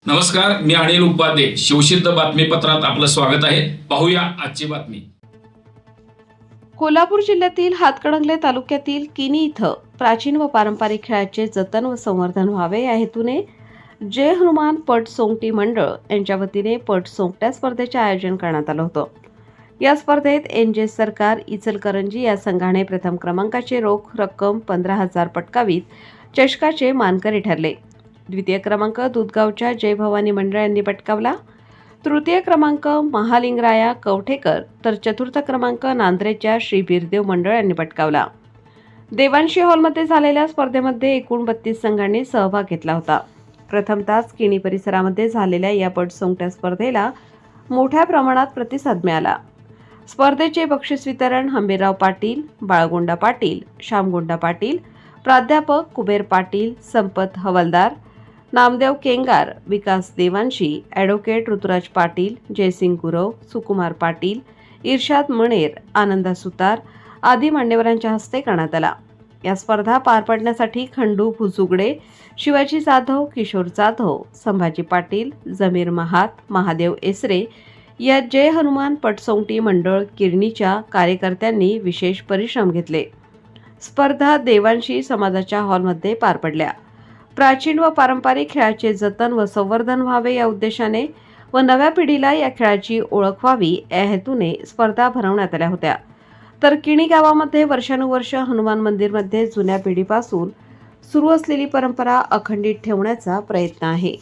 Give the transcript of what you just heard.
नमस्कार, मी अनिल उपाध्ये. शिवसिद्ध बातमीपत्रात आपलं स्वागत आहे. पाहूया आजची बातमी. कोल्हापूर जिल्ह्यातील हातकणंगले तालुक्यातील किनी इथं प्राचीन व पारंपरिक खेळाचे जतन व संवर्धन व्हावे या हेतूने जय हनुमान पट सोंगटी मंडळ यांच्या वतीने पट सोंगट्या स्पर्धेचे आयोजन करण्यात आलं होतं. या स्पर्धेत एनजे सरकार इचलकरंजी या संघाने प्रथम क्रमांकाची रोख रक्कम 15,000 पटकावीत चषकाचे मानकरी ठरले. द्वितीय क्रमांक दुधगावच्या जय भवानी मंडळ यांनी पटकावला. तृतीय क्रमांक महालिंगराया कवठेकर तर चतुर्थ क्रमांक नांद्रेच्या श्री बिरदेव मंडळ यांनी पटकावला. देवांशी हॉलमध्ये झालेल्या स्पर्धेमध्ये एकूण 32 संघांनी सहभाग घेतला होता. प्रथमतः किणी परिसरामध्ये झालेल्या या पट सोंगट्या स्पर्धेला मोठ्या प्रमाणात प्रतिसाद मिळाला. स्पर्धेचे बक्षीस वितरण हंबीरराव पाटील, बाळगोंडा पाटील, श्यामगोंडा पाटील, प्राध्यापक कुबेर पाटील, संपत हवालदार, नामदेव केंगार, विकास देवांशी, ॲडव्होकेट ऋतुराज पाटील, जयसिंग गुरव, सुकुमार पाटील, इर्शाद मणेर, आनंदा सुतार आदी मान्यवरांच्या हस्ते करण्यात आला. या स्पर्धा पार पाडण्यासाठी खंडू भुजुगडे, शिवाजी जाधव, किशोर जाधव, संभाजी पाटील, जमीर महात, महादेव एसरे या जय हनुमान पटसोंगटी मंडळ किरणीच्या कार्यकर्त्यांनी विशेष परिश्रम घेतले. स्पर्धा देवांशी समाजाच्या हॉलमध्ये पार पडल्या. प्राचीन व पारंपरिक खेळाचे जतन व संवर्धन व्हावे या उद्देशाने व नव्या पिढीला या खेळाची ओळख व्हावी या हेतूने स्पर्धा भरवण्यात आल्या होत्या. तर किणी गावामध्ये वर्षानुवर्ष हनुमान मंदिरमध्ये जुन्या पिढीपासून सुरू असलेली परंपरा अखंडित ठेवण्याचा प्रयत्न आहे.